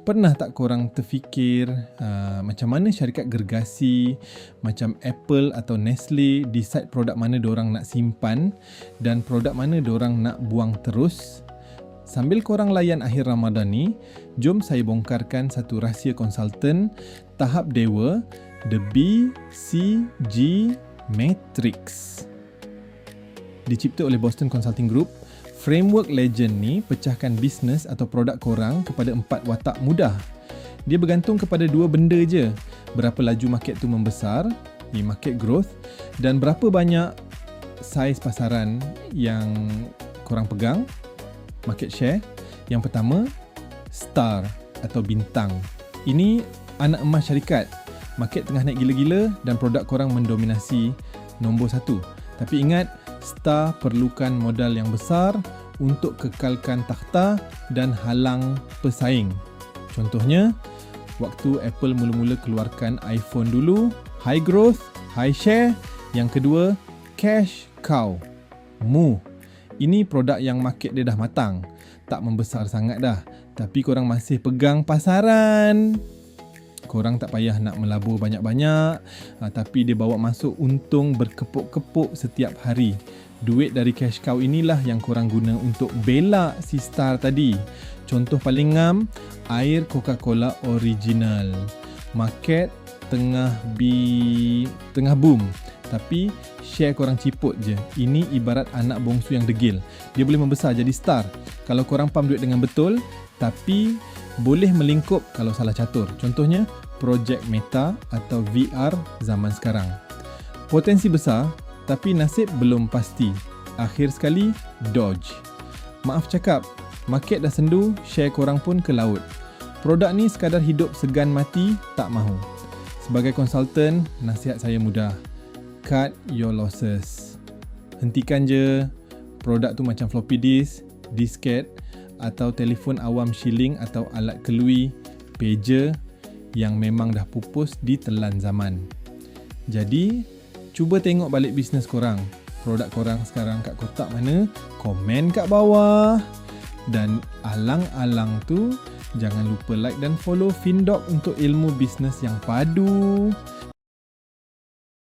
Pernah tak korang terfikir macam mana syarikat gergasi macam Apple atau Nestle decide produk mana diorang nak simpan dan produk mana diorang nak buang terus? Sambil korang layan akhir Ramadan ni, jom saya bongkarkan satu rahsia konsultan tahap dewa, The BCG Matrix. Dicipta oleh Boston Consulting Group, framework legend ni pecahkan bisnes atau produk korang kepada 4 watak mudah. Dia bergantung kepada 2 benda je. Berapa laju market tu membesar, market growth, dan berapa banyak saiz pasaran yang korang pegang, market share. Yang pertama, star atau bintang. Ini anak emas syarikat. Market tengah naik gila-gila dan produk korang mendominasi nombor 1. Tapi ingat, star perlukan modal yang besar untuk kekalkan takhta dan halang pesaing. Contohnya, waktu Apple mula-mula keluarkan iPhone dulu, high growth, high share. Yang kedua, cash cow, Mu. Ini produk yang market dia dah matang, tak membesar sangat dah, tapi korang masih pegang pasaran. Korang tak payah nak melabur banyak-banyak, tapi dia bawa masuk untung berkepuk-kepuk setiap hari. Duit dari cash cow inilah yang korang guna untuk belak si star tadi. Contoh paling ngam, air Coca-Cola original. Market tengah boom, tapi share korang ciput je. Ini ibarat anak bongsu yang degil. Dia boleh membesar jadi star kalau korang pump duit dengan betul, tapi boleh melingkup kalau salah catur. Contohnya, projek Meta atau VR zaman sekarang. Potensi besar, tapi nasib belum pasti. Akhir sekali, dodge. Maaf cakap, market dah sendu, share korang pun ke laut. Produk ni sekadar hidup segan mati, tak mahu. Sebagai konsultan, nasihat saya mudah. Cut your losses. Hentikan je. Produk tu macam floppy disk, disket, atau telefon awam shilling atau alat kelui, pager yang memang dah pupus ditelan zaman. Jadi, cuba tengok balik bisnes korang. Produk korang sekarang kat kotak mana? Komen kat bawah. Dan alang-alang tu, jangan lupa like dan follow FinDoc untuk ilmu bisnes yang padu.